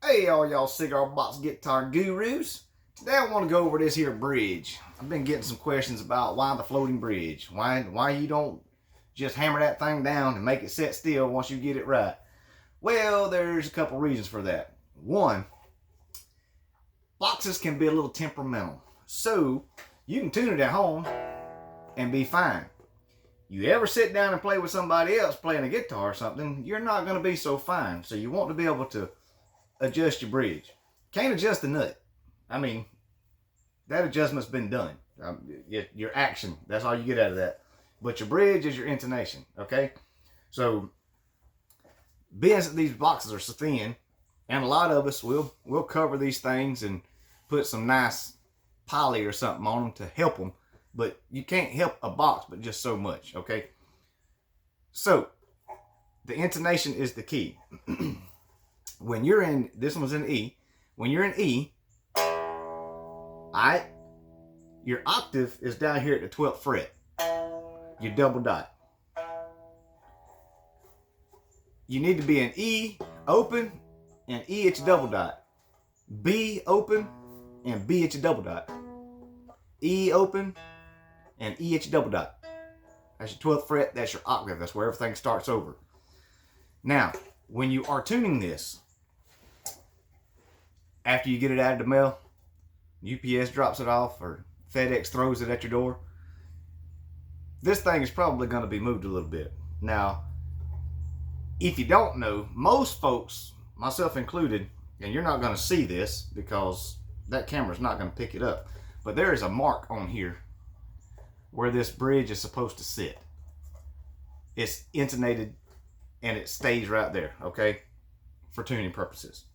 Hey, all y'all cigar box guitar gurus. Today I want to go over this here bridge. I've been getting some questions about why the floating bridge. Why you don't just hammer that thing down and make it set still once you get it right. Well, there's a couple reasons for that. One, boxes can be a little temperamental. So you can tune it at home and be fine. You ever sit down and play with somebody else playing a guitar or something, you're not going to be so fine. So you want to be able to adjust your bridge. Can't adjust the nut. I mean, that adjustment's been done. Your action, that's all you get out of that. But your bridge is your intonation, okay? So, being that these boxes are so thin, and a lot of us will cover these things and put some nice poly or something on them to help them, but you can't help a box but just so much, okay? So, the intonation is the key. When you're in, this one's in E. When you're in E, your octave is down here at the 12th fret. Your double dot. You need to be in E open and E at your double dot. B open and B at your double dot. E open and E at your double dot. That's your 12th fret. That's your octave. That's where everything starts over. Now, when you are tuning this, after you get it out of the mail, UPS drops it off or FedEx throws it at your door, this thing is probably going to be moved a little bit. Now, if you don't know, most folks, myself included, and you're not going to see this because that camera's not going to pick it up, but there is a mark on here where this bridge is supposed to sit. It's intonated and it stays right there, okay, for tuning purposes.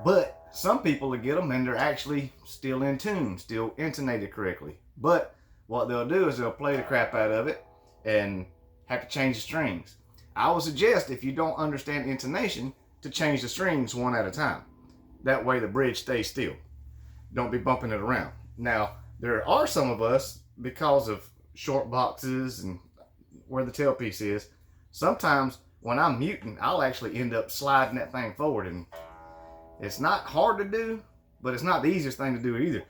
But some people will get them and they're actually still in tune, still intonated correctly. But what they'll do is they'll play the crap out of it and have to change the strings. I would suggest, if you don't understand intonation, to change the strings one at a time. That way the bridge stays still. Don't be bumping it around. Now, there are some of us, because of short boxes and where the tailpiece is, sometimes when I'm muting, I'll actually end up sliding that thing forward, and it's not hard to do, but it's not the easiest thing to do either,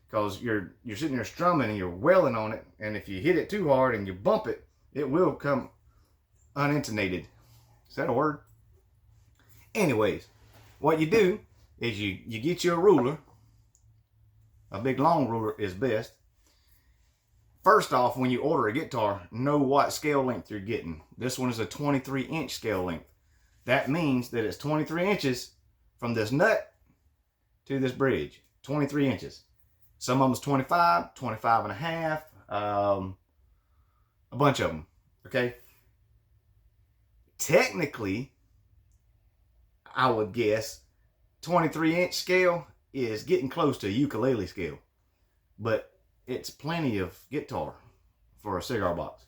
because you're sitting there strumming and you're wailing on it, and if you hit it too hard and you bump it, it will come unintonated. Is that a word? Anyways, what you do is you get you a ruler. A big long ruler is best. First off, when you order a guitar, know what scale length you're getting. This one is a 23-inch scale length. That means that it's 23 inches from this nut to this bridge. 23 inches. Some of them's 25, 25 and a half, a bunch of them, okay? Technically, I would guess 23-inch scale is getting close to a ukulele scale, but it's plenty of guitar for a cigar box.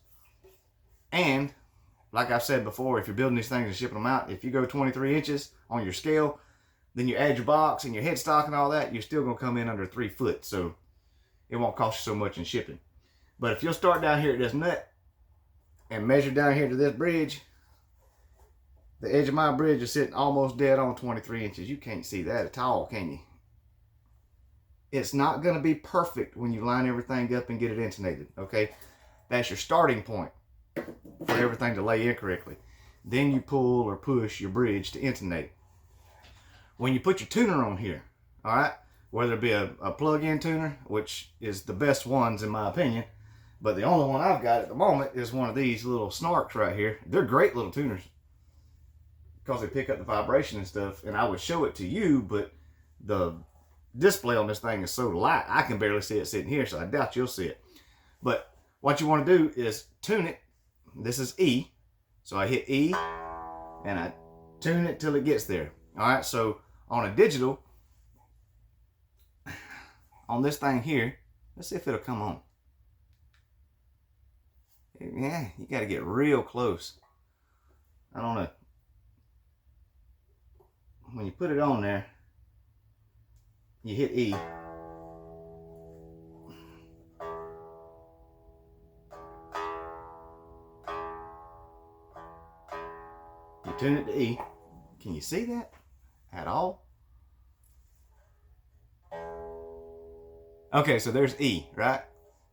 And like I've said before, if you're building these things and shipping them out, if you go 23 inches on your scale, then you add your box and your headstock and all that, you're still going to come in under 3 foot, so it won't cost you so much in shipping. But if you'll start down here at this nut and measure down here to this bridge, the edge of my bridge is sitting almost dead on 23 inches. You can't see that at all, can you? It's not going to be perfect when you line everything up and get it intonated, okay? That's your starting point for everything to lay in correctly. Then you pull or push your bridge to intonate. When you put your tuner on here, all right, whether it be a plug-in tuner, which is the best ones in my opinion, but the only one I've got at the moment is one of these little snarks right here. They're great little tuners because they pick up the vibration and stuff, and I would show it to you, but the display on this thing is so light, I can barely see it sitting here, so I doubt you'll see it. But what you want to do is tune it. This is E, so I hit E, and I tune it till it gets there. All right, so on a digital, on this thing here, let's see if it'll come on. Yeah, you got to get real close. I don't know. When you put it on there, you hit E. You tune it to E. Can you see that? at all. Okay, so there's E, right?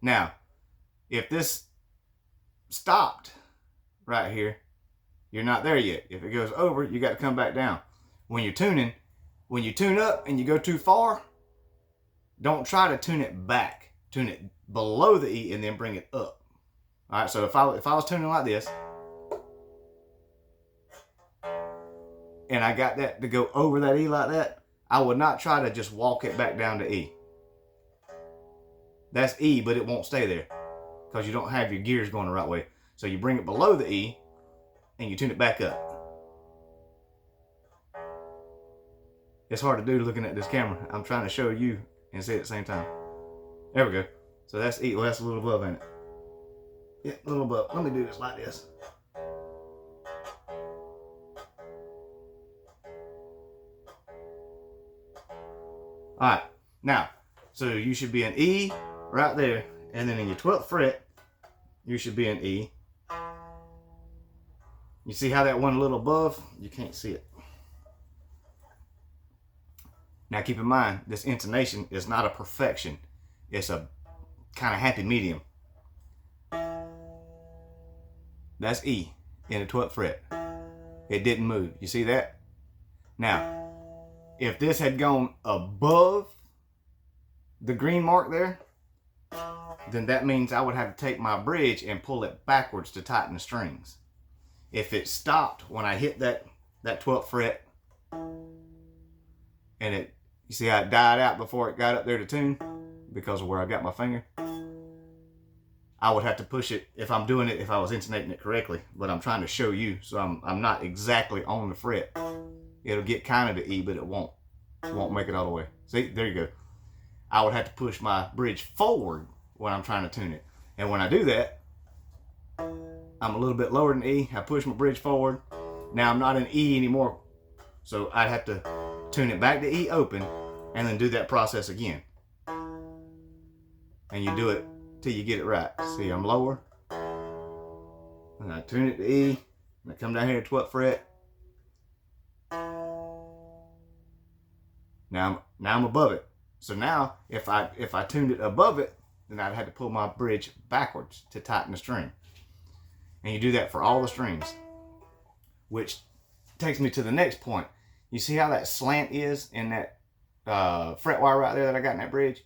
Now, if this stopped right here, you're not there yet. If it goes over, you got to come back down. When you're tuning, when you tune up and you go too far, don't try to tune it back. Tune it below the E and then bring it up. All right, so if I was tuning like this, and I got that to go over that E like that, I would not try to just walk it back down to E. That's E, but it won't stay there because you don't have your gears going the right way. So you bring it below the E and you tune it back up. It's hard to do looking at this camera. I'm trying to show you and say it at the same time. There we go. So that's E. Well, that's a little above, ain't it? Yeah, a little above. Let me do this like this. All right. Now, so you should be an E right there. And then in your 12th fret, you should be an E. You see how that one a little above? You can't see it. Now keep in mind, this intonation is not a perfection. It's a kind of happy medium. That's E in the 12th fret. It didn't move. You see that? Now, if this had gone above the green mark there, then that means I would have to take my bridge and pull it backwards to tighten the strings. If it stopped when I hit that 12th fret, and you see how it died out before it got up there to tune because of where I got my finger, I would have to push it if I'm doing it, if I was intonating it correctly, but I'm trying to show you, so I'm not exactly on the fret. It'll get kind of to E, but it won't make it all the way. See, there you go. I would have to push my bridge forward when I'm trying to tune it. And when I do that, I'm a little bit lower than E. I push my bridge forward. Now I'm not in E anymore. So I'd have to tune it back to E open and then do that process again. And you do it till you get it right. See, I'm lower. And I tune it to E. And I come down here to 12th fret. Now I'm above it. So now if I tuned it above it, then I'd have to pull my bridge backwards to tighten the string. And you do that for all the strings. Which takes me to the next point. You see how that slant is in that fret wire right there that I got in that bridge?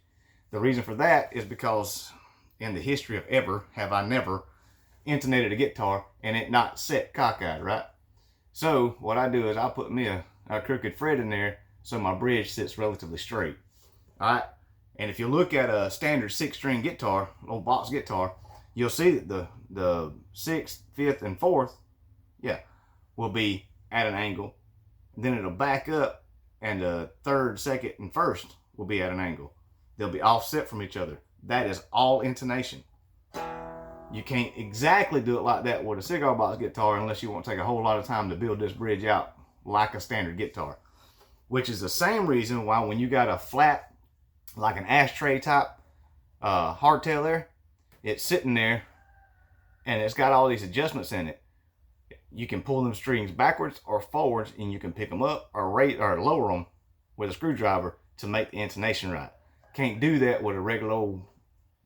The reason for that is because in the history of ever have I never intonated a guitar and it not set cockeyed, right? So what I do is I put me a crooked fret in there so my bridge sits relatively straight. All right, and if you look at a standard 6-string guitar, old box guitar, you'll see that the 6th, 5th, and 4th, will be at an angle. Then it'll back up, and the 3rd, 2nd, and 1st will be at an angle. They'll be offset from each other. That is all intonation. You can't exactly do it like that with a cigar box guitar unless you want to take a whole lot of time to build this bridge out like a standard guitar. Which is the same reason why when you got a flat, like an ashtray type hardtail there, it's sitting there and it's got all these adjustments in it. You can pull them strings backwards or forwards, and you can pick them up or raise or lower them with a screwdriver to make the intonation right. Can't do that with a regular old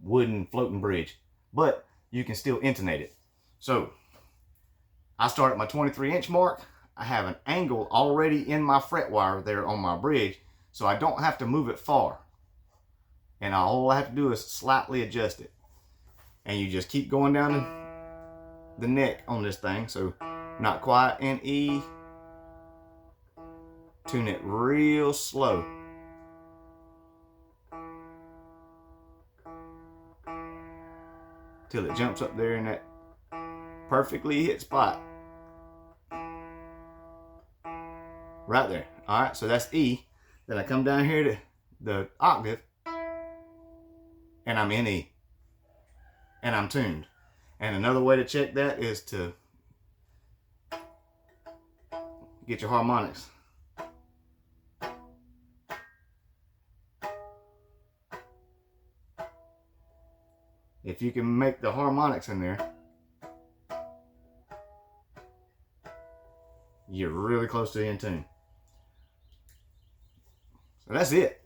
wooden floating bridge, but you can still intonate it. So I start at my 23-inch mark. I have an angle already in my fret wire there on my bridge, so I don't have to move it far. And all I have to do is slightly adjust it. And you just keep going down the neck on this thing. So not quite in E. Tune it real slow. Till it jumps up there in that perfectly hit spot. Right there. Alright, so that's E. Then I come down here to the octave. And I'm in E. And I'm tuned. And another way to check that is to get your harmonics. If you can make the harmonics in there, you're really close to in tune. So that's it.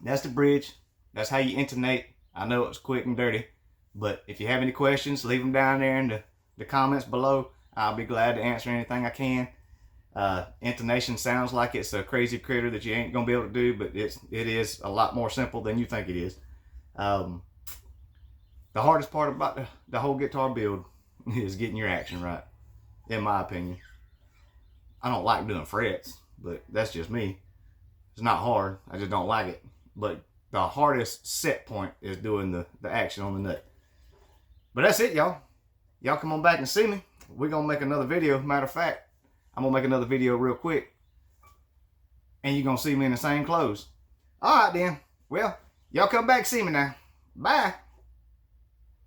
That's the bridge. That's how you intonate. I know it's quick and dirty, but if you have any questions, leave them down there in the comments below. I'll be glad to answer anything I can. Intonation sounds like it's a crazy critter that you ain't gonna be able to do, but it is a lot more simple than you think it is. The hardest part about the whole guitar build is getting your action right, in my opinion. I don't like doing frets, but that's just me. It's not hard, I just don't like it. But the hardest set point is doing the action on the nut. But that's it, y'all. Y'all come on back and see me. We're gonna make another video. Matter of fact, I'm gonna make another video real quick, and you're gonna see me in the same clothes. All right then. Well, y'all come back and see me now. Bye.